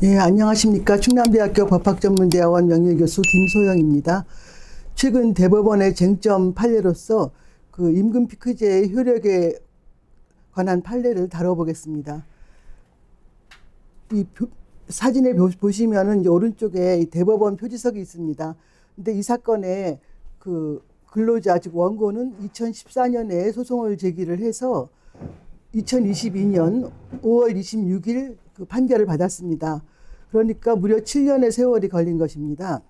예, 안녕하십니까. 충남대학교 법학전문대학원 명예교수 김소영입니다. 최근 대법원의 쟁점 판례로서 그 임금 피크제의 효력에 관한 판례를 다뤄보겠습니다. 이 사진에 보시면은 오른쪽에 이 대법원 표지석이 있습니다. 근데 이 사건의 그 근로자 즉 원고는 2014년에 소송을 제기를 해서 2022년 5월 26일 그 판결을 받았습니다. 그러니까 무려 7년의 세월이 걸린 것입니다.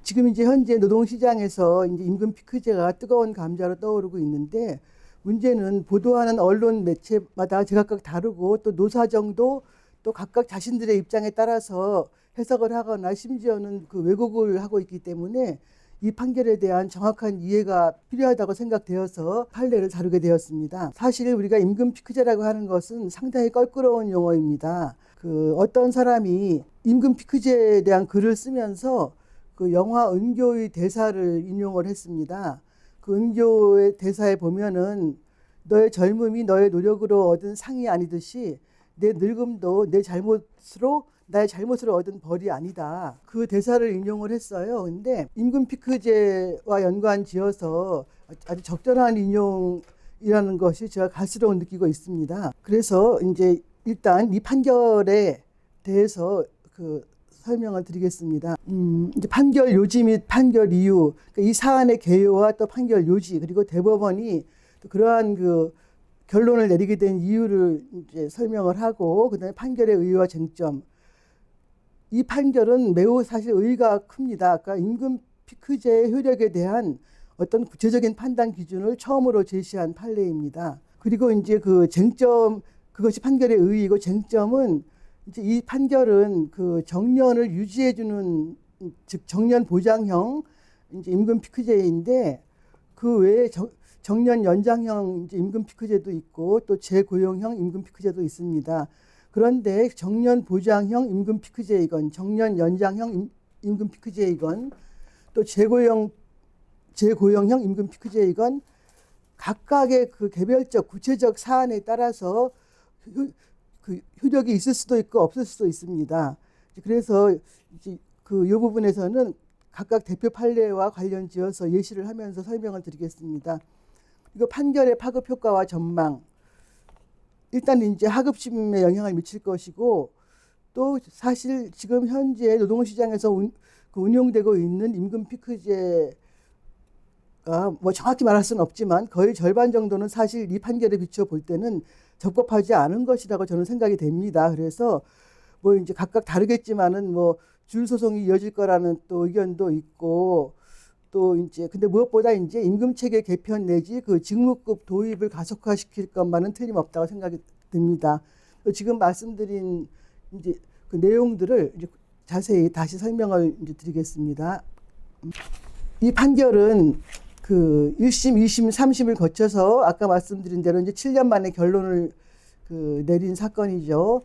지금 이제 현재 노동시장에서 이제 임금 피크제가 뜨거운 감자로 떠오르고 있는데, 문제는 보도하는 언론 매체마다 제각각 다르고 또 노사정도 또 각각 자신들의 입장에 따라서 해석을 하거나 심지어는 그 왜곡을 하고 있기 때문에 이 판결에 대한 정확한 이해가 필요하다고 생각되어서 판례를 다루게 되었습니다. 사실 우리가 임금 피크제라고 하는 것은 상당히 껄끄러운 용어입니다. 그 어떤 사람이 임금 피크제에 대한 글을 쓰면서 그 영화 은교의 대사를 인용을 했습니다. 그 은교의 대사에 보면은 너의 젊음이 너의 노력으로 얻은 상이 아니듯이 내 늙음도 나의 잘못으로 얻은 벌이 아니다. 그 대사를 인용을 했어요. 근데 임금 피크제와 연관지어서 아주 적절한 인용이라는 것이 제가 갈수록 느끼고 있습니다. 그래서 이제 일단 이 판결에 대해서 그 설명을 드리겠습니다. 이제 판결 요지 및 판결 이유, 그러니까 이 사안의 개요와 또 판결 요지, 그리고 대법원이 또 그러한 그 결론을 내리게 된 이유를 이제 설명을 하고, 그다음에 판결의 의의와 쟁점. 이 판결은 매우 사실 의의가 큽니다. 아까 임금 피크제의 효력에 대한 어떤 구체적인 판단 기준을 처음으로 제시한 판례입니다. 그리고 이제 그 쟁점, 그것이 판결의 의의고, 쟁점은 이제 이 판결은 그 정년을 유지해주는, 즉 정년 보장형 이제 임금 피크제인데, 그 외에 정년 연장형 이제 임금 피크제도 있고 또 재고용형 임금 피크제도 있습니다. 그런데 정년 보장형 임금 피크제이건 정년 연장형 임금 피크제이건 또 재고용형 임금 피크제이건 각각의 그 개별적 구체적 사안에 따라서 그 효력이 있을 수도 있고 없을 수도 있습니다. 그래서 이제 이 부분에서는 각각 대표 판례와 관련지어서 예시를 하면서 설명을 드리겠습니다. 이거 판결의 파급 효과와 전망. 일단 이제 하급심에 영향을 미칠 것이고, 또 사실 지금 현재 노동시장에서 운용되고 있는 임금 피크제가 뭐 정확히 말할 수는 없지만 거의 절반 정도는 사실 이 판결에 비춰 볼 때는 적법하지 않은 것이라고 저는 생각이 됩니다. 그래서 뭐 이제 각각 다르겠지만은 뭐 줄 소송이 이어질 거라는 또 의견도 있고, 또 이제 근데 무엇보다 이제 임금 체계 개편 내지 그 직무급 도입을 가속화시킬 것만은 틀림없다고 생각이 듭니다. 지금 말씀드린 이제 그 내용들을 이제 자세히 다시 설명을 이제 드리겠습니다. 이 판결은 그 1심, 2심, 3심을 거쳐서 아까 말씀드린 대로 이제 7년 만에 결론을 그 내린 사건이죠.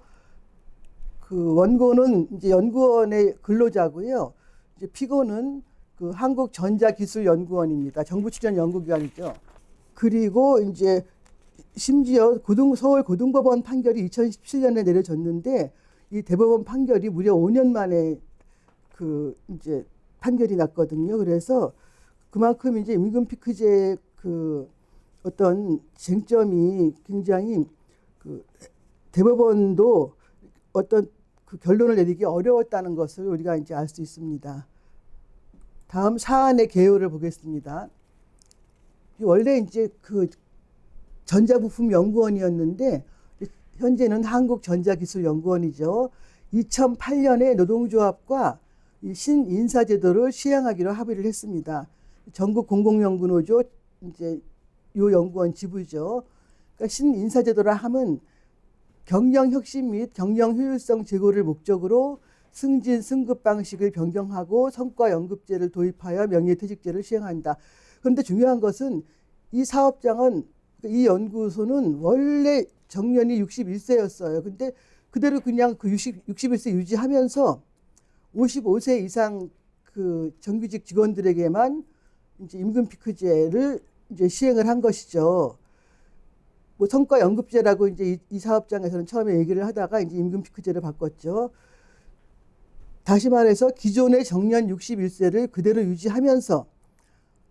그 원고는 이제 연구원의 근로자고요. 이제 피고는 그 한국전자기술연구원입니다. 정부 출연 연구기관이죠. 그리고 이제 심지어 서울 고등법원 판결이 2017년에 내려졌는데, 이 대법원 판결이 무려 5년 만에 그 이제 판결이 났거든요. 그래서 그만큼 이제 임금 피크제 그 어떤 쟁점이 굉장히 그 대법원도 어떤 그 결론을 내리기 어려웠다는 것을 우리가 이제 알 수 있습니다. 다음 사안의 개요를 보겠습니다. 원래 이제 그 전자부품연구원이었는데 현재는 한국전자기술연구원이죠. 2008년에 노동조합과 이 신인사제도를 시행하기로 합의를 했습니다. 전국 공공연구노조 이제 요 연구원 지부죠. 그러니까 신인사제도라 함은 경영 혁신 및 경영 효율성 제고를 목적으로 승진 승급 방식을 변경하고 성과 연급제를 도입하여 명예퇴직제를 시행한다. 그런데 중요한 것은 이 사업장은, 이 연구소는 원래 정년이 61세였어요. 근데 그대로 그냥 그 61세 유지하면서 55세 이상 그 정규직 직원들에게만 이제 임금 피크제를 이제 시행을 한 것이죠. 뭐 성과 연급제라고 이제 이 사업장에서는 처음에 얘기를 하다가 이제 임금 피크제를 바꿨죠. 다시 말해서 기존의 정년 61세를 그대로 유지하면서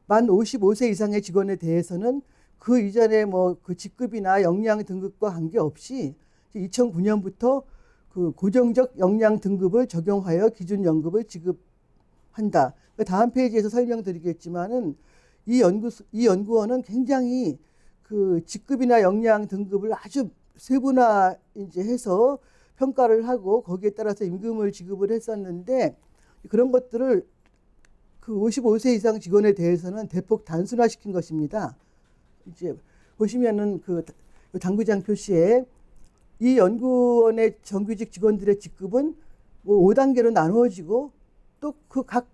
만 55세 이상의 직원에 대해서는 그 이전에 뭐 그 직급이나 역량 등급과 관계없이 2009년부터 그 고정적 역량 등급을 적용하여 기준 연금을 지급한다. 다음 페이지에서 설명드리겠지만은 이 연구원은 굉장히 그 직급이나 역량 등급을 아주 세분화 이제 해서 평가를 하고 거기에 따라서 임금을 지급을 했었는데 그런 것들을 그 55세 이상 직원에 대해서는 대폭 단순화시킨 것입니다. 이제 보시면은 그 당구장 표시에 이 연구원의 정규직 직원들의 직급은 뭐 5단계로 나누어지고 또 그 각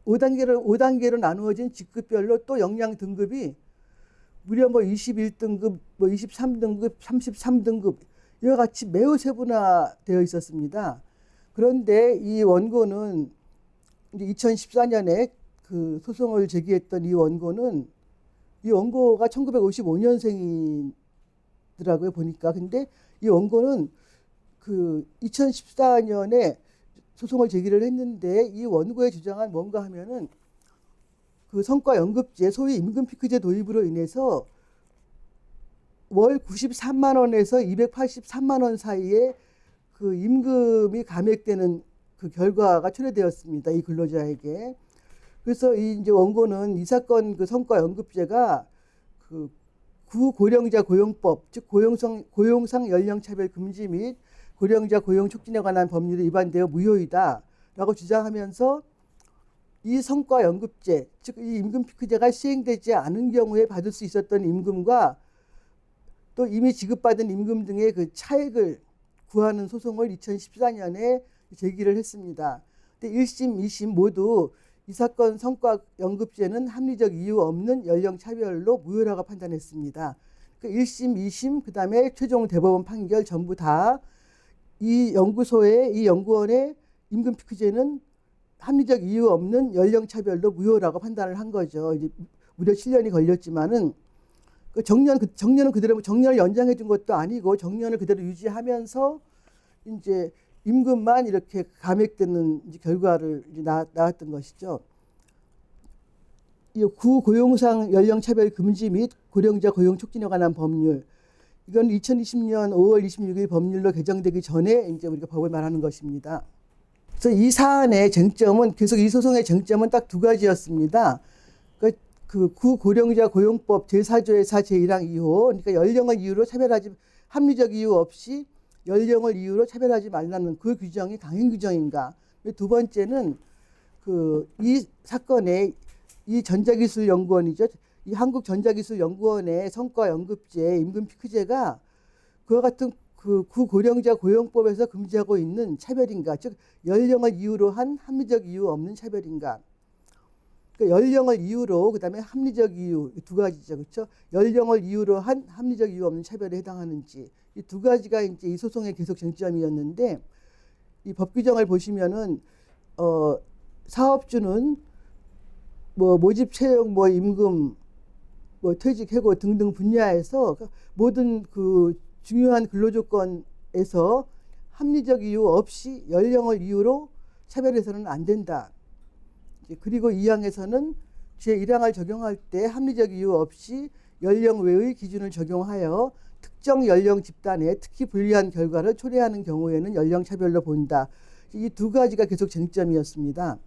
5단계로 나누어진 직급별로 또 역량 등급이 무려 뭐 21등급, 뭐 23등급, 33등급 이와 같이 매우 세분화되어 있었습니다. 그런데 이 원고는 이제 2014년에 그 소송을 제기했던 이 원고가 1955년생이더라고요, 보니까. 근데 이 원고는 그 2014년에 소송을 제기를 했는데 이 원고의 주장은 뭔가 하면은 그 성과연급제, 소위 임금피크제 도입으로 인해서 월 93만 원에서 283만 원 사이에 그 임금이 감액되는 그 결과가 초래되었습니다. 이 근로자에게. 그래서 이제 원고는 이 사건 그 성과연급제가 그 구고령자 고용법, 즉 고용상 연령차별 금지 및 고령자 고용 촉진에 관한 법률이 위반되어 무효이다라고 주장하면서 이 성과연급제, 즉 이 임금피크제가 시행되지 않은 경우에 받을 수 있었던 임금과 또 이미 지급받은 임금 등의 그 차액을 구하는 소송을 2014년에 제기를 했습니다. 근데 1심, 2심 모두 이 사건 성과연급제는 합리적 이유 없는 연령차별로 무효라고 판단했습니다. 그러니까 1심, 2심, 그 다음에 최종 대법원 판결 전부 다 이 연구원의 임금피크제는 합리적 이유 없는 연령차별로 무효라고 판단을 한 거죠. 이제 무려 7년이 걸렸지만은 그 정년은 그대로 정년을 연장해 준 것도 아니고 정년을 그대로 유지하면서 이제 임금만 이렇게 감액되는 이제 결과를 이제 나왔던 것이죠. 이 구고용상 연령차별 금지 및 고령자 고용 촉진에 관한 법률, 이건 2020년 5월 26일 법률로 개정되기 전에 이제 우리가 법을 말하는 것입니다. 그래서 이 사안의 쟁점은 계속 이 소송의 쟁점은 딱 두 가지였습니다. 그 구고령자 고용법 제4조의 4 제1항 2호, 그러니까 연령을 이유로 합리적 이유 없이 연령을 이유로 차별하지 말라는 그 규정이 강행 규정인가. 두 번째는 이 사건의 이 전자기술연구원이죠. 이 한국전자기술연구원의 성과연급제, 임금피크제가 그와 같은 그 구고령자 고용법에서 금지하고 있는 차별인가, 즉 연령을 이유로 한 합리적 이유 없는 차별인가. 그러니까 연령을 이유로, 그다음에 합리적 이유, 두 가지죠, 그렇죠? 연령을 이유로 한 합리적 이유 없는 차별에 해당하는지, 이 두 가지가 이제 이 소송의 계속 쟁점이었는데, 이 법 규정을 보시면은 사업주는 뭐 모집 채용, 뭐 임금, 뭐 퇴직 해고 등등 분야에서 모든 그 중요한 근로조건에서 합리적 이유 없이 연령을 이유로 차별해서는 안 된다. 그리고 2항에서는 제1항을 적용할 때 합리적 이유 없이 연령 외의 기준을 적용하여 특정 연령 집단에 특히 불리한 결과를 초래하는 경우에는 연령차별로 본다. 이 두 가지가 계속 쟁점이었습니다.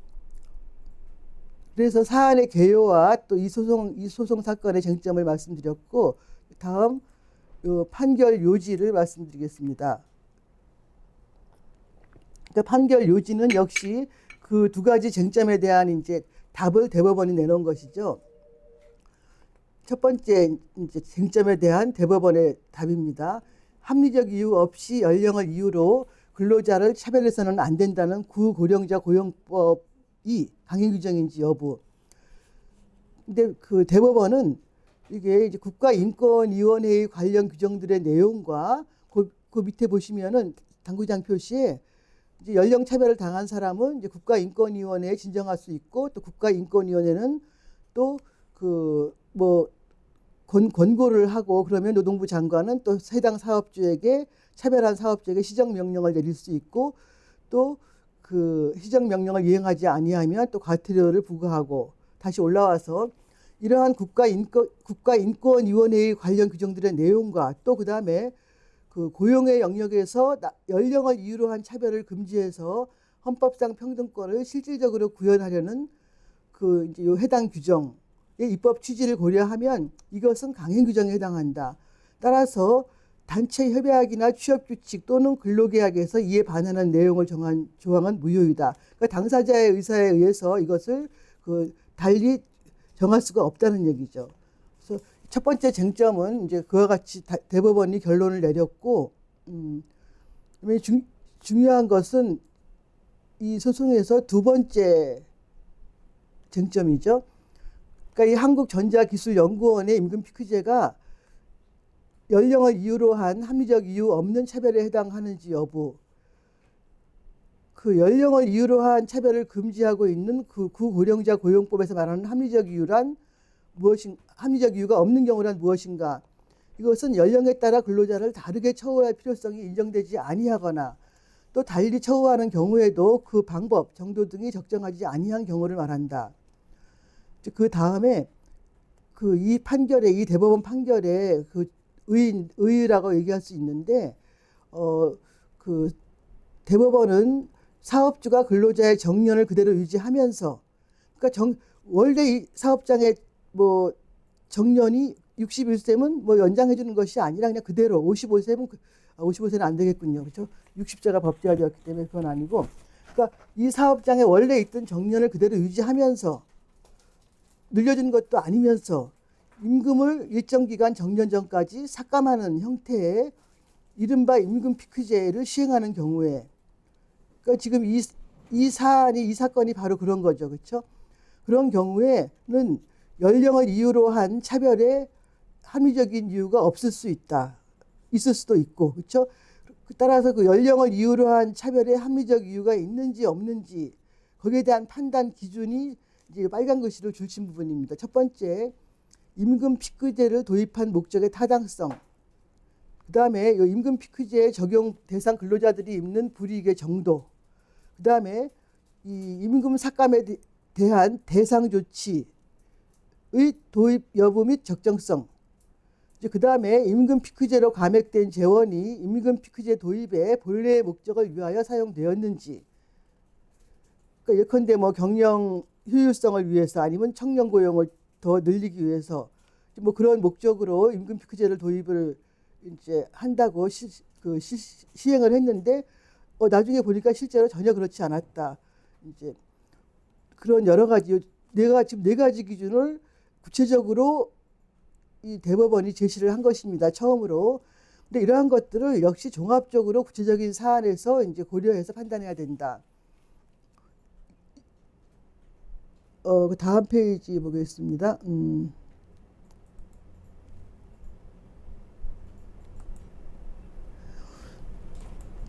그래서 사안의 개요와 또 이 소송 사건의 쟁점을 말씀드렸고, 다음 판결 요지를 말씀드리겠습니다. 그러니까 판결 요지는 역시 그 두 가지 쟁점에 대한 이제 답을 대법원이 내놓은 것이죠. 첫 번째 이제 쟁점에 대한 대법원의 답입니다. 합리적 이유 없이 연령을 이유로 근로자를 차별해서는 안 된다는 구고령자 고용법이 강행 규정인지 여부. 근데 그 대법원은 이게 이제 국가인권위원회의 관련 규정들의 내용과 그 밑에 보시면은 당구장 표시에 이제 연령 차별을 당한 사람은 이제 국가인권위원회에 진정할 수 있고, 또 국가인권위원회는 또 그 뭐 권고를 하고, 그러면 노동부 장관은 또 해당 사업주에게 차별한 사업주에게 시정 명령을 내릴 수 있고, 또 그 시정명령을 이행하지 아니하면 또 과태료를 부과하고 다시 올라와서 이러한 국가인권위원회의 관련 규정들의 내용과 또 그다음에 그 고용의 영역에서 연령을 이유로 한 차별을 금지해서 헌법상 평등권을 실질적으로 구현하려는 그 이제 요 해당 규정의 입법 취지를 고려하면 이것은 강행 규정에 해당한다. 따라서 단체 협약이나 취업 규칙 또는 근로계약에서 이에 반하는 내용을 정한 조항은 무효이다. 그러니까 당사자의 의사에 의해서 이것을 그 달리 정할 수가 없다는 얘기죠. 그래서 첫 번째 쟁점은 이제 그와 같이 대법원이 결론을 내렸고, 중요한 것은 이 소송에서 두 번째 쟁점이죠. 그러니까 이 한국전자기술연구원의 임금 피크제가 연령을 이유로 한 합리적 이유 없는 차별에 해당하는지 여부. 그 연령을 이유로 한 차별을 금지하고 있는 그 구고령자 고용법에서 말하는 합리적 이유란 합리적 이유가 없는 경우란 무엇인가? 이것은 연령에 따라 근로자를 다르게 처우할 필요성이 인정되지 아니하거나 또 달리 처우하는 경우에도 그 방법, 정도 등이 적정하지 아니한 경우를 말한다. 그 다음에 그 이 판결에 이 대법원 판결에 그 의의라고 얘기할 수 있는데 그 대법원은 사업주가 근로자의 정년을 그대로 유지하면서 그러니까 원래 이 사업장의 뭐 정년이 61세면 뭐 연장해 주는 것이 아니라 그냥 그대로 55세면 55세는 안 되겠군요. 그렇죠? 60세가 법제화되었기 때문에 그건 아니고 그러니까 이 사업장에 원래 있던 정년을 그대로 유지하면서 늘려준 것도 아니면서 임금을 일정 기간 정년 전까지 삭감하는 형태의 이른바 임금 피크제를 시행하는 경우에 그러니까 지금 이 사건이 바로 그런 거죠. 그렇죠? 그런 경우에는 연령을 이유로 한 차별에 합리적인 이유가 없을 수 있다. 있을 수도 있고. 그렇죠? 따라서 그 연령을 이유로 한 차별에 합리적 이유가 있는지 없는지 거기에 대한 판단 기준이 이제 빨간 글씨로 줄친 부분입니다. 첫 번째, 임금 피크제를 도입한 목적의 타당성. 그다음에 이 임금 피크제의 적용 대상 근로자들이 입는 불이익의 정도. 그다음에 이 임금 삭감에 대한 대상 조치의 도입 여부 및 적정성. 그다음에 임금 피크제로 감액된 재원이 임금 피크제 도입의 본래의 목적을 위하여 사용되었는지. 그러니까 예컨대 뭐 경영 효율성을 위해서 아니면 청년 고용을 더 늘리기 위해서 뭐 그런 목적으로 임금 피크제를 도입을 이제 한다고 시행을 했는데 나중에 보니까 실제로 전혀 그렇지 않았다. 이제 그런 여러 가지 지금 네 가지 기준을 구체적으로 이 대법원이 제시를 한 것입니다. 처음으로. 근데 이러한 것들을 역시 종합적으로 구체적인 사안에서 이제 고려해서 판단해야 된다. 그 다음 페이지 보겠습니다.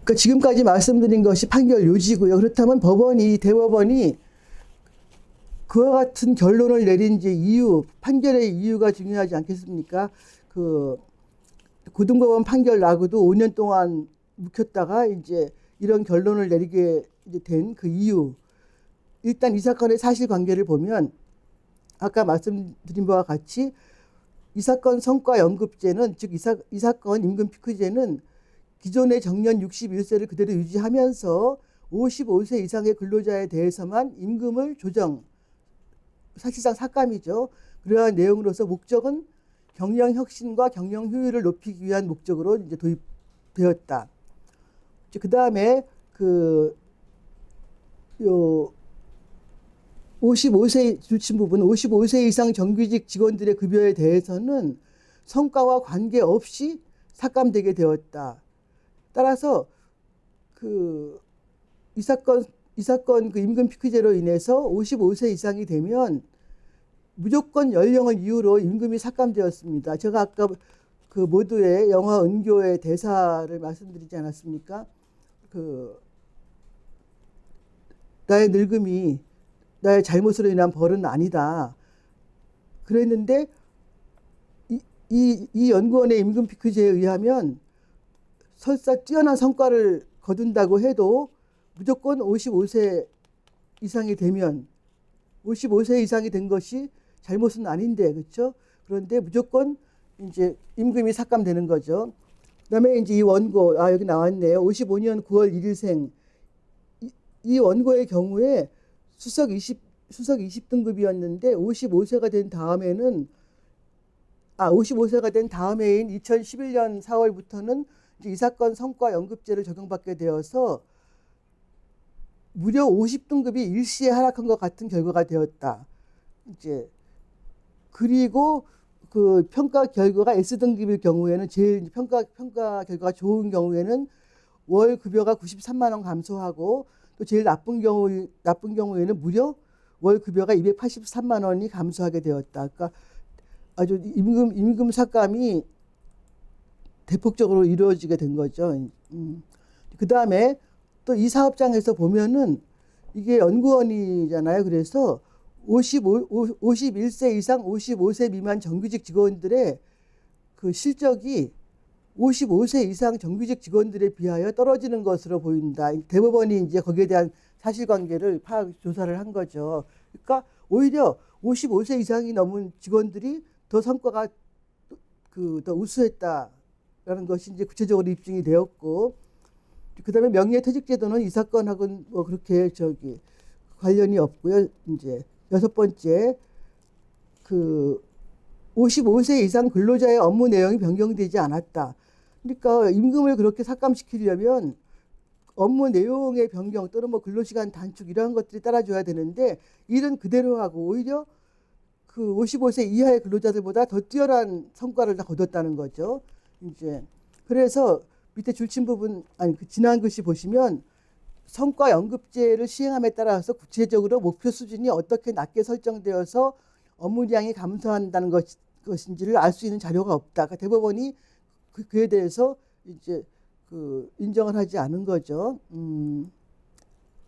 그러니까 지금까지 말씀드린 것이 판결 요지고요. 그렇다면 대법원이 그와 같은 결론을 내린 이유, 판결의 이유가 중요하지 않겠습니까? 그 고등법원 판결 나고도 5년 동안 묵혔다가 이제 이런 결론을 내리게 된 그 이유. 일단 이 사건의 사실관계를 보면 아까 말씀드린 바와 같이 이 사건 성과 연급제는 즉 이 사건 임금 피크제는 기존의 정년 61세를 그대로 유지하면서 55세 이상의 근로자에 대해서만 임금을 조정, 사실상 삭감이죠. 그러한 내용으로서 목적은 경영 혁신과 경영 효율을 높이기 위한 목적으로 이제 도입되었다. 그 다음에 55세 줄친 부분, 55세 이상 정규직 직원들의 급여에 대해서는 성과와 관계없이 삭감되게 되었다. 따라서 이 사건 그 임금 피크제로 인해서 55세 이상이 되면 무조건 연령을 이유로 임금이 삭감되었습니다. 제가 아까 그 모두의 영화 은교의 대사를 말씀드리지 않았습니까? 나의 늙음이 나의 잘못으로 인한 벌은 아니다. 그랬는데 이 연구원의 임금 피크제에 의하면 설사 뛰어난 성과를 거둔다고 해도 무조건 55세 이상이 되면 55세 이상이 된 것이 잘못은 아닌데 그렇죠? 그런데 무조건 이제 임금이 삭감되는 거죠. 그다음에 이제 이 원고 여기 나왔네요. 55년 9월 1일생 이 원고의 경우에 수석 20등급이었는데 55세가 된 다음에는 55세가 된 다음해인 2011년 4월부터는 이제 이 사건 성과 연급제를 적용받게 되어서 무려 50등급이 일시에 하락한 것 같은 결과가 되었다. 이제 그리고 그 평가 결과가 S등급일 경우에는 제일 평가 결과가 좋은 경우에는 월 급여가 93만 원 감소하고 또 제일 나쁜 경우에는 무려 월 급여가 283만 원이 감소하게 되었다. 그러니까 아주 임금 삭감이 대폭적으로 이루어지게 된 거죠. 그 다음에 또 이 사업장에서 보면은 이게 연구원이잖아요. 그래서 51세 이상 55세 미만 정규직 직원들의 그 실적이 55세 이상 정규직 직원들에 비하여 떨어지는 것으로 보인다. 대법원이 이제 거기에 대한 사실관계를 조사를 한 거죠. 그러니까 오히려 55세 이상이 넘은 직원들이 더 성과가 더 우수했다라는 것이 이제 구체적으로 입증이 되었고, 그다음에 명예퇴직제도는 이 사건하고는 뭐 그렇게 관련이 없고요. 이제 여섯 번째 55세 이상 근로자의 업무 내용이 변경되지 않았다. 그러니까 임금을 그렇게 삭감시키려면 업무 내용의 변경 또는 뭐 근로시간 단축 이러한 것들이 따라줘야 되는데 일은 그대로 하고 오히려 그 55세 이하의 근로자들보다 더 뛰어난 성과를 다 거뒀다는 거죠. 이제 그래서 밑에 줄친 부분 지난 글씨 보시면 성과 연급제를 시행함에 따라서 구체적으로 목표 수준이 어떻게 낮게 설정되어서 업무량이 감소한다는 것인지를 알 수 있는 자료가 없다. 그러니까 대법원이 그에 대해서 이제 인정을 하지 않은 거죠.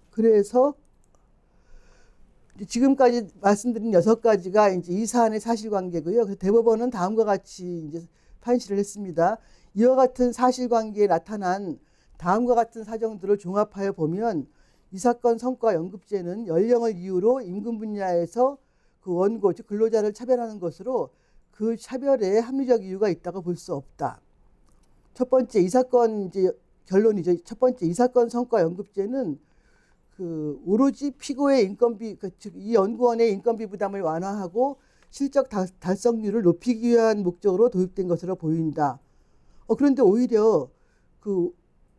그래서 지금까지 말씀드린 6가지가 이제 이 사안의 사실관계고요. 그래서 대법원은 다음과 같이 이제 판시를 했습니다. 이와 같은 사실관계에 나타난 다음과 같은 사정들을 종합하여 보면 이 사건 성과 연급제는 연령을 이유로 임금 분야에서 그 원고 즉 근로자를 차별하는 것으로 그 차별에 합리적 이유가 있다고 볼 수 없다. 첫 번째 이 사건 이제 결론이죠. 첫 번째 이 사건 성과 연급제는 오로지 피고의 인건비 즉 이 연구원의 인건비 부담을 완화하고 실적 달성률을 높이기 위한 목적으로 도입된 것으로 보인다. 그런데 오히려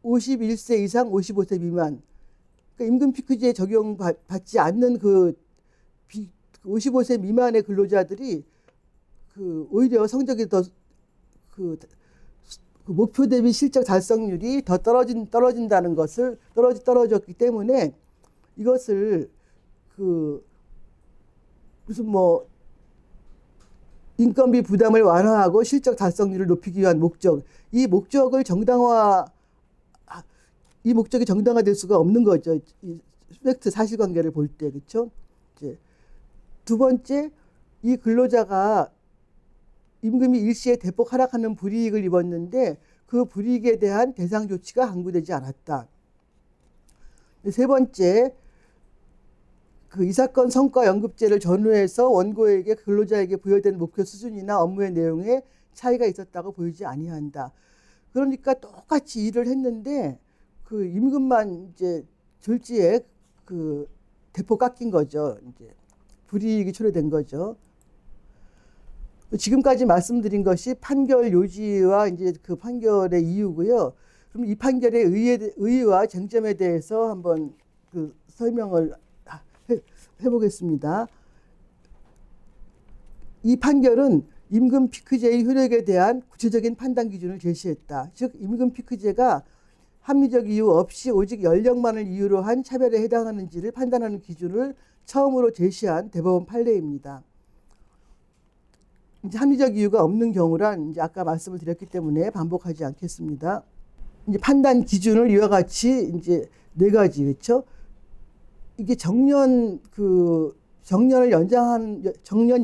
51세 이상 55세 미만 그러니까 임금 피크제에 적용받지 않는 55세 미만의 근로자들이 오히려 성적이 더 목표 대비 실적 달성률이 더 떨어진다는 것을 떨어졌기 때문에 이것을 무슨 뭐 인건비 부담을 완화하고 실적 달성률을 높이기 위한 목적, 이 목적이 정당화될 수가 없는 거죠. 이 팩트 사실관계를 볼 때 그렇죠. 이제 두 번째, 이 근로자가 임금이 일시에 대폭 하락하는 불이익을 입었는데 그 불이익에 대한 대상 조치가 강구되지 않았다. 세 번째, 이 사건 성과 연급제를 전후해서 원고에게 근로자에게 부여된 목표 수준이나 업무의 내용에 차이가 있었다고 보이지 아니한다. 그러니까 똑같이 일을 했는데 임금만 이제 졸지에 대폭 깎인 거죠. 이제 불이익이 초래된 거죠. 지금까지 말씀드린 것이 판결 요지와 이제 그 판결의 이유고요. 그럼 이 판결의 의의와 쟁점에 대해서 한번 설명을 해보겠습니다. 이 판결은 임금 피크제의 효력에 대한 구체적인 판단 기준을 제시했다. 즉 임금 피크제가 합리적 이유 없이 오직 연령만을 이유로 한 차별에 해당하는지를 판단하는 기준을 처음으로 제시한 대법원 판례입니다. 이제 합리적 이유가 없는 경우란 이제 아까 말씀을 드렸기 때문에 반복하지 않겠습니다. 이제 판단 기준을 이와 같이 이제 4가지 그렇죠. 이게 정년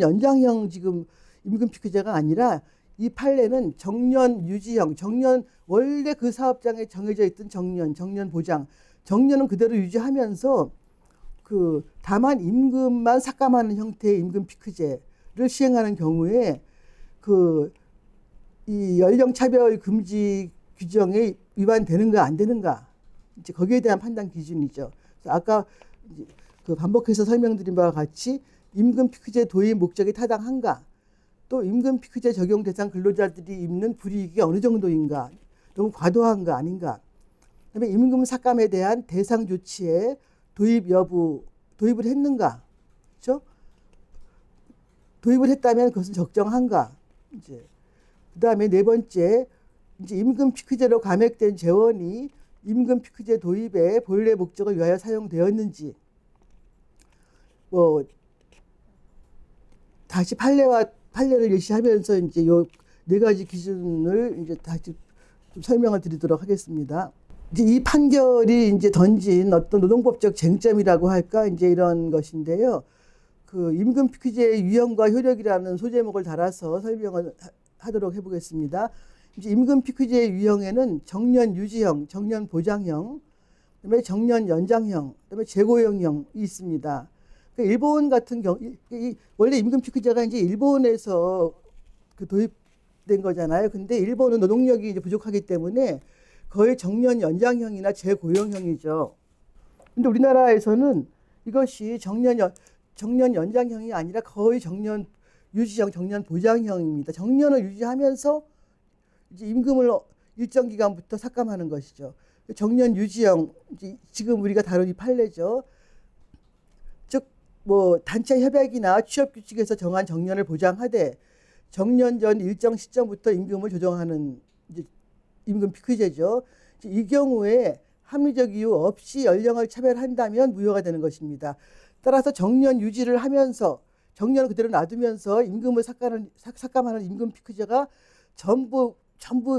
연장형 지금 임금 피크제가 아니라 이 판례는 정년 유지형, 원래 그 사업장에 정해져 있던 정년 보장, 정년은 그대로 유지하면서 그 다만 임금만 삭감하는 형태의 임금 피크제를 시행하는 경우에 그 이 연령 차별 금지 규정에 위반되는가 안 되는가 이제 거기에 대한 판단 기준이죠. 그래서 아까 이제 그 반복해서 설명드린 바와 같이 임금 피크제 도입 목적이 타당한가, 또 임금 피크제 적용 대상 근로자들이 입는 불이익이 어느 정도인가, 너무 과도한가 아닌가, 그다음에 임금 삭감에 대한 대상 조치의 도입 여부, 도입을 했는가, 그렇죠? 도입을 했다면 그것은 적정한가, 이제 그다음에 네 번째, 이제 임금 피크제로 감액된 재원이 임금 피크제 도입의 본래 목적을 위하여 사용되었는지, 뭐 다시 판례를 예시하면서 이제 요 네 가지 기준을 이제 다시 좀 설명을 드리도록 하겠습니다. 이제 이 판결이 이제 던진 어떤 노동법적 쟁점이라고 할까 이제 이런 것인데요. 그 임금 피크제의 유형과 효력이라는 소제목을 달아서 설명을 하도록 해보겠습니다. 이제 임금 피크제의 유형에는 정년 유지형, 정년 보장형, 그다음에 정년 연장형, 그다음에 재고용형이 있습니다. 그러니까 일본 같은 경우 원래 임금 피크제가 이제 일본에서 그 도입된 거잖아요. 근데 일본은 노동력이 이제 부족하기 때문에 거의 정년 연장형이나 재고용형이죠. 근데 우리나라에서는 이것이 정년 연장형이 아니라 거의 정년 유지형, 정년 보장형입니다. 정년을 유지하면서 이제 임금을 일정 기간부터 삭감하는 것이죠. 정년 유지형, 지금 우리가 다룬 이 판례죠. 즉, 뭐 단체 협약이나 취업 규칙에서 정한 정년을 보장하되 정년 전 일정 시점부터 임금을 조정하는 이제 임금 피크제죠. 이 경우에 합리적 이유 없이 연령을 차별한다면 무효가 되는 것입니다. 따라서 정년 유지를 하면서 정년을 그대로 놔두면서 임금을 삭감하는 임금 피크제가 전부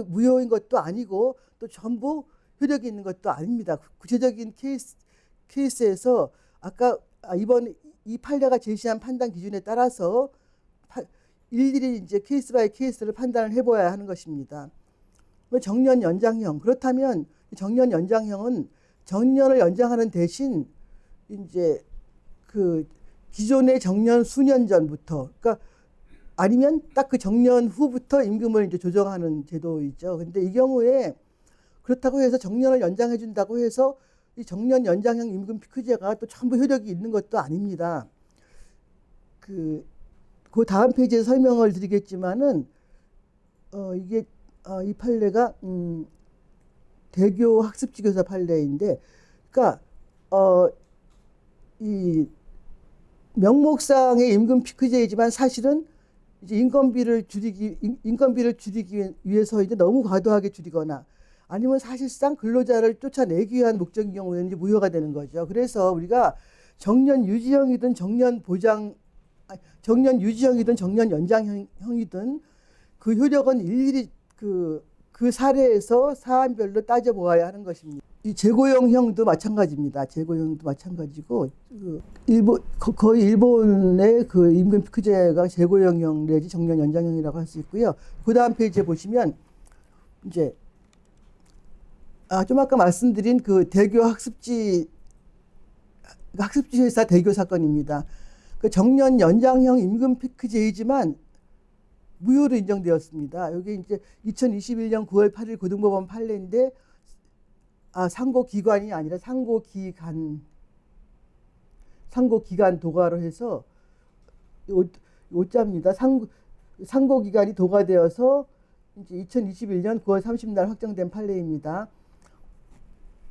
무효인 것도 아니고 또 전부 효력이 있는 것도 아닙니다. 구체적인 케이스에서 아까 이번 이 판례가 제시한 판단 기준에 따라서 일일이 이제 케이스 바이 케이스를 판단을 해봐야 하는 것입니다. 정년 연장형, 그렇다면 정년 연장형은 정년을 연장하는 대신 이제 그 기존의 정년 수년 전부터, 그러니까 아니면 딱 그 정년 후부터 임금을 이제 조정하는 제도이죠. 근데 이 경우에 그렇다고 해서 정년을 연장해 준다고 해서 이 정년 연장형 임금 피크제가 또 전부 효력이 있는 것도 아닙니다. 그 다음 페이지에 설명을 드리겠지만은 이게 이 판례가 대교 학습지교사 판례인데, 그러니까 이 명목상의 임금 피크제이지만 사실은 이제 인건비를 줄이기 위해서 이제 너무 과도하게 줄이거나 아니면 사실상 근로자를 쫓아내기 위한 목적인 경우에는 이제 무효가 되는 거죠. 그래서 우리가 정년 유지형이든 정년 유지형이든 정년 연장형이든 그 효력은 일일이 그 사례에서 사안별로 따져보아야 하는 것입니다. 이 재고용형도 마찬가지입니다. 재고용도 마찬가지고 거의 일본의 그 임금 피크제가 재고용형 내지 정년 연장형이라고 할 수 있고요. 그 다음 페이지에 보시면 이제 좀 아까 말씀드린 그 대교 학습지 회사 대교 사건입니다. 그 정년 연장형 임금 피크제이지만 무효로 인정되었습니다. 여기 이제 2021년 9월 8일 고등법원 판례인데 상고기관이 아니라 상고기간 도가로 해서 오자입니다. 상고기간이 도가되어서 이제 2021년 9월 30날 확정된 판례입니다.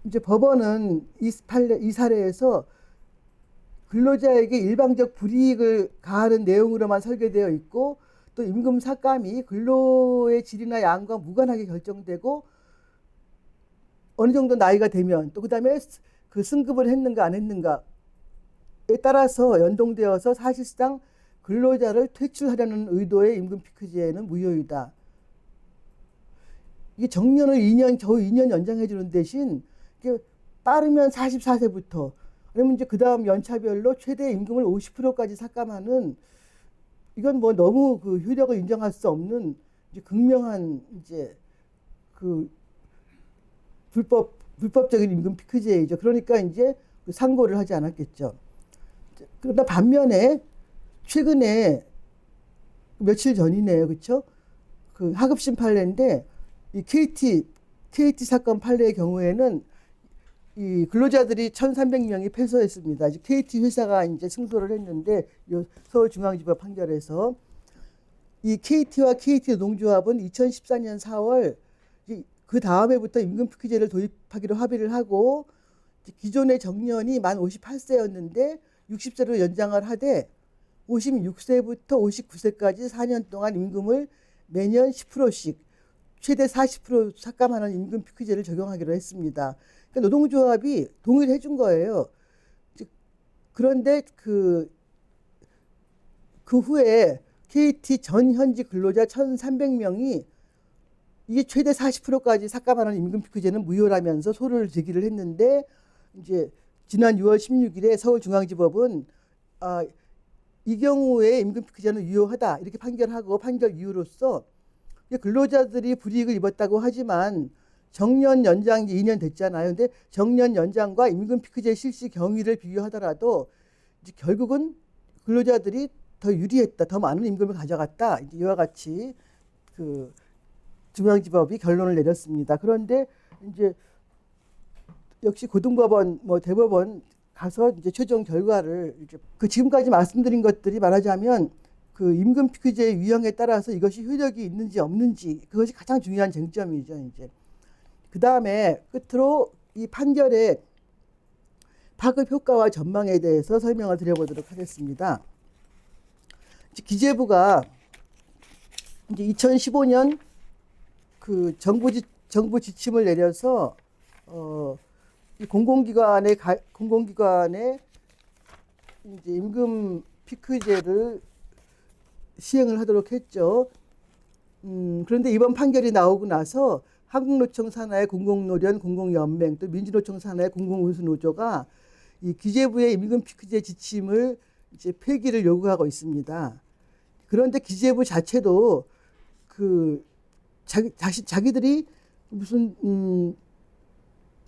이제 법원은 이 사례에서 근로자에게 일방적 불이익을 가하는 내용으로만 설계되어 있고 또 임금 삭감이 근로의 질이나 양과 무관하게 결정되고 어느 정도 나이가 되면 또 그다음에 그 승급을 했는가 안 했는가에 따라서 연동되어서 사실상 근로자를 퇴출하려는 의도의 임금 피크제는 무효이다. 이게 정년을 겨우 2년 연장해 주는 대신 빠르면 44세부터 아니면 이제 그 다음 연차별로 최대 임금을 50%까지 삭감하는, 이건 뭐 너무 그 효력을 인정할 수 없는 이제 극명한 이제 그 불법 불법적인 임금 피크제이죠. 그러니까 이제 상고를 하지 않았겠죠. 그러나 반면에 최근에 며칠 전이네요, 그렇죠? 그 하급심 판례인데 이 KT 사건 판례의 경우에는 이 근로자들이 1,300명이 패소했습니다. 이제 KT 회사가 이제 승소를 했는데 요 서울중앙지법 판결에서 이 KT와 KT 노동조합은 2014년 4월 그 다음 해부터 임금 피크제를 도입하기로 합의를 하고 기존의 정년이 만 58세였는데 60세로 연장을 하되 56세부터 59세까지 4년 동안 임금을 매년 10%씩 최대 40% 삭감하는 임금 피크제를 적용하기로 했습니다. 그러니까 노동조합이 동의를 해준 거예요. 그런데 그 후에 KT 전 현직 근로자 1,300명이 이게 최대 40%까지 삭감하는 임금 피크제는 무효라면서 소를 제기를 했는데 이제 지난 6월 16일에 서울중앙지법은 이 경우에 임금 피크제는 유효하다 이렇게 판결하고 판결 이유로서 근로자들이 불이익을 입었다고 하지만 정년 연장 2년 됐잖아요. 근데 정년 연장과 임금 피크제 실시 경위를 비교하더라도 이제 결국은 근로자들이 더 유리했다, 더 많은 임금을 가져갔다. 이와 같이 그 중앙지법이 결론을 내렸습니다. 그런데 이제 역시 고등법원, 대법원 가서 이제 최종 결과를 이제 지금까지 말씀드린 것들이 말하자면 그 임금 피크제의 유형에 따라서 이것이 효력이 있는지 없는지 그것이 가장 중요한 쟁점이죠. 이제 그 다음에 끝으로 이 판결의 파급 효과와 전망에 대해서 설명을 드려보도록 하겠습니다. 기재부가 이제 2015년 그 정부 지침을 내려서 이 공공기관의 이제 임금 피크제를 시행을 하도록 했죠. 그런데 이번 판결이 나오고 나서 한국노총 산하의 공공노련, 공공연맹 또 민주노총 산하의 공공운수노조가 이 기재부의 임금 피크제 지침을 이제 폐기를 요구하고 있습니다. 그런데 기재부 자체도 그 자기들이 무슨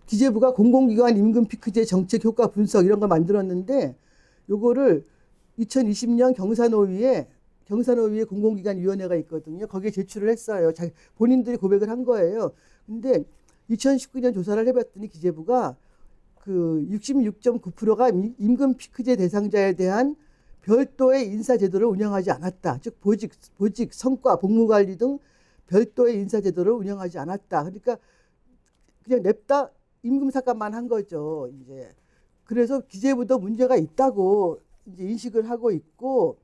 기재부가 공공기관 임금 피크제 정책 효과 분석 이런 걸 만들었는데 요거를 2020년 경사노위에 공공기관위원회가 있거든요. 거기에 제출을 했어요. 본인들이 고백을 한 거예요. 근데 2019년 조사를 해봤더니 기재부가 그 66.9%가 임금 피크제 대상자에 대한 별도의 인사제도를 운영하지 않았다. 즉 보직, 성과, 복무관리 등 별도의 인사제도를 운영하지 않았다. 그러니까 그냥 냅다 임금 삭감만 한 거죠. 이제 그래서 기재부도 문제가 있다고 이제 인식을 하고 있고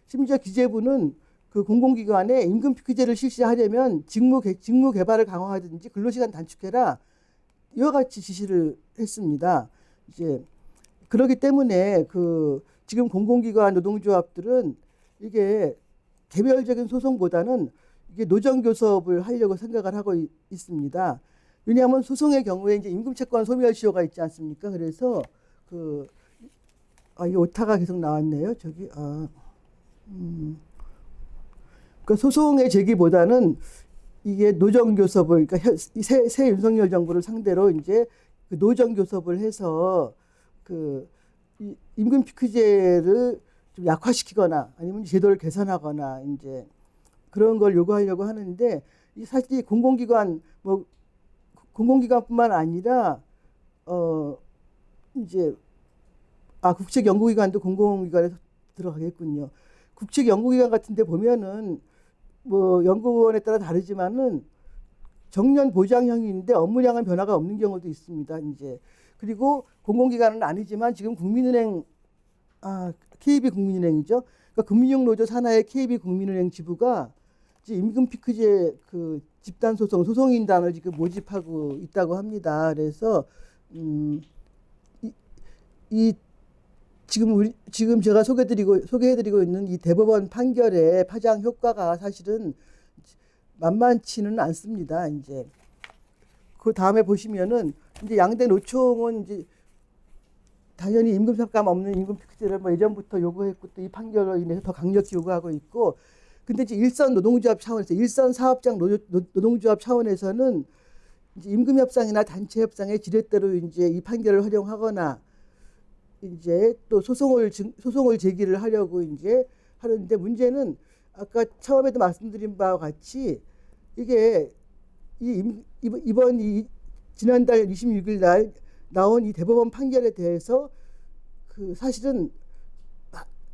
심지어 기재부는 그 공공기관에 임금 피크제를 실시하려면 직무 개발을 강화하든지 근로시간 단축해라 이와 같이 지시를 했습니다. 이제 그렇기 때문에 지금 공공기관 노동조합들은 이게 개별적인 소송보다는 이게 노정교섭을 하려고 생각을 하고 있습니다. 왜냐하면 소송의 경우에 이제 임금채권 소멸시효가 있지 않습니까? 그래서 이 오타가 계속 나왔네요. 그러니까 소송의 제기보다는 이게 노정교섭을, 그러니까 새 윤석열 정부를 상대로 이제 그 노정교섭을 해서 임금 피크제를 좀 약화시키거나 아니면 제도를 개선하거나 이제 그런 걸 요구하려고 하는데 사실 공공기관뿐만 아니라 이제 국책연구기관도 공공기관에 들어가겠군요. 국책연구기관 같은데 보면은 연구원에 따라 다르지만은 정년 보장형인데 업무량은 변화가 없는 경우도 있습니다. 이제 그리고 공공기관은 아니지만 지금 KB국민은행이죠. 그러니까 금융노조 산하의 KB국민은행 지부가 이제 임금 피크제 집단 소송인단을 지금 모집하고 있다고 합니다. 그래서 지금 제가 소개해드리고 있는 이 대법원 판결의 파장 효과가 사실은 만만치는 않습니다. 이제 그 다음에 보시면은 이제 양대 노총은 이제 당연히 임금 삭감 없는 임금 피크제를 예전부터 요구했고 또 이 판결로 인해서 더 강력히 요구하고 있고, 근데 이제 일선 노동조합 차원에서 일선 사업장 노동조합 차원에서는 이제 임금협상이나 단체협상의 지렛대로 이제 이 판결을 활용하거나 이제 또 소송을 제기를 하려고 이제 하는데, 문제는 아까 처음에도 말씀드린 바와 같이 이게 이번 지난달 26일 날 나온 이 대법원 판결에 대해서 그 사실은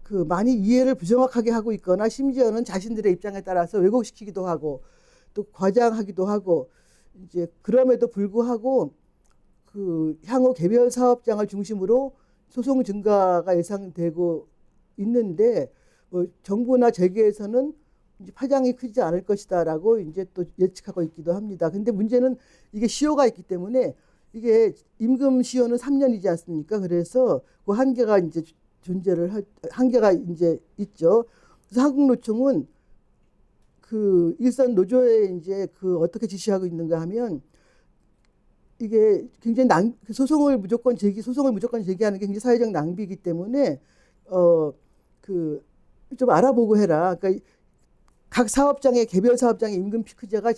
그 많이 이해를 부정확하게 하고 있거나 심지어는 자신들의 입장에 따라서 왜곡시키기도 하고 또 과장하기도 하고, 이제 그럼에도 불구하고 그 향후 개별 사업장을 중심으로 소송 증가가 예상되고 있는데, 뭐 정부나 재계에서는 이제 파장이 크지 않을 것이다라고 이제 또 예측하고 있기도 합니다. 근데 문제는 이게 시효가 있기 때문에, 이게 임금 시효는 3년이지 않습니까? 그래서 그 한계가 이제 한계가 이제 있죠. 그래서 한국노총은 그 일선 노조에 이제 그 어떻게 지시하고 있는가 하면, 이게 굉장히 소송을 무조건 제기하는 게 굉장히 사회적 낭비이기 때문에 그 좀 알아보고 해라. 그러니까 각 사업장의 개별 사업장의 임금 피크제가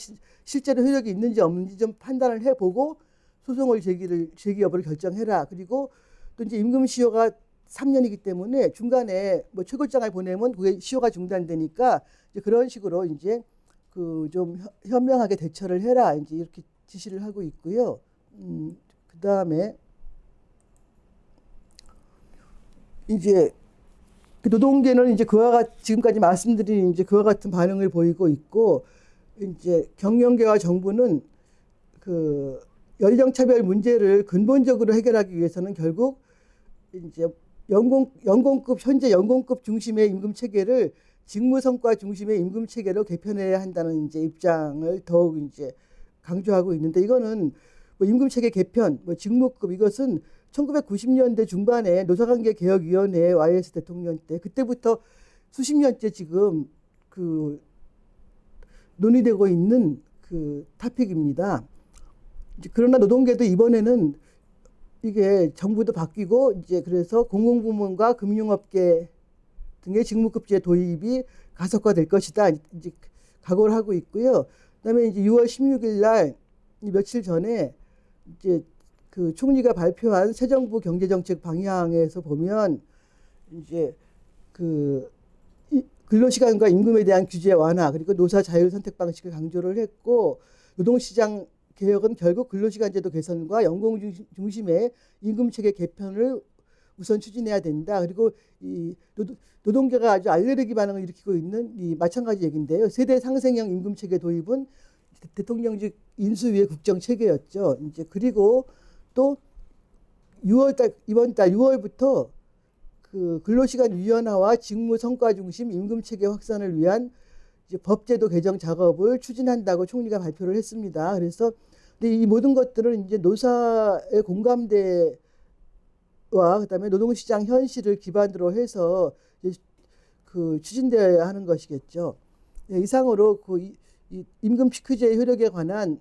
실제로 효력이 있는지 없는지 좀 판단을 해보고 소송을 제기 여부를 결정해라. 그리고 또 이제 임금 시효가 3년이기 때문에 중간에 뭐 최고장을 보내면 그게 시효가 중단되니까 이제 그런 식으로 이제 그 좀 현명하게 대처를 해라. 이제 이렇게 지시를 하고 있고요. 그 다음에 이제 그 노동계는 이제 지금까지 말씀드린 이제 그와 같은 반응을 보이고 있고, 이제 경영계와 정부는 그 연령차별 문제를 근본적으로 해결하기 위해서는 결국 이제 현재 연공급 중심의 임금 체계를 직무 성과 중심의 임금 체계로 개편해야 한다는 이제 입장을 더욱 이제 강조하고 있는데, 이거는 뭐 임금 체계 개편, 뭐 직무급, 이것은 1990년대 중반에 노사관계 개혁위원회 YS 대통령 때 그때부터 수십 년째 지금 그 논의되고 있는 그 토픽입니다. 그러나 노동계도 이번에는 이게 정부도 바뀌고 이제 그래서 공공부문과 금융업계 등의 직무급제 도입이 가속화될 것이다. 이제 각오를 하고 있고요. 그다음에 이제 6월 16일 날 며칠 전에 이제 그 총리가 발표한 새 정부 경제정책 방향에서 보면 이제 그 근로시간과 임금에 대한 규제 완화, 그리고 노사 자율 선택 방식을 강조를 했고, 노동시장 개혁은 결국 근로시간제도 개선과 연공 중심의 임금체계 개편을 우선 추진해야 된다. 그리고 이 노동계가 아주 알레르기 반응을 일으키고 있는 이 마찬가지 얘기인데요. 세대 상생형 임금체계 도입은 대통령직 인수위의 국정체계였죠. 이제 그리고 또 이번 달 6월부터 그 근로시간 유연화와 직무 성과 중심 임금체계 확산을 위한 이제 법제도 개정 작업을 추진한다고 총리가 발표를 했습니다. 그래서 근데 이 모든 것들은 이제 노사의 공감대와 그다음에 노동시장 현실을 기반으로 해서 그 추진되어야 하는 것이겠죠. 네, 이상으로 그 임금 피크제 효력에 관한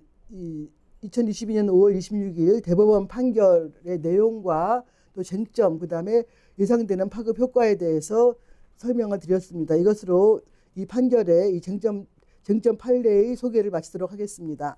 2022년 5월 26일 대법원 판결의 내용과 또 쟁점, 그다음에 예상되는 파급 효과에 대해서 설명을 드렸습니다. 이것으로 이 판결의 이 쟁점 판례의 소개를 마치도록 하겠습니다.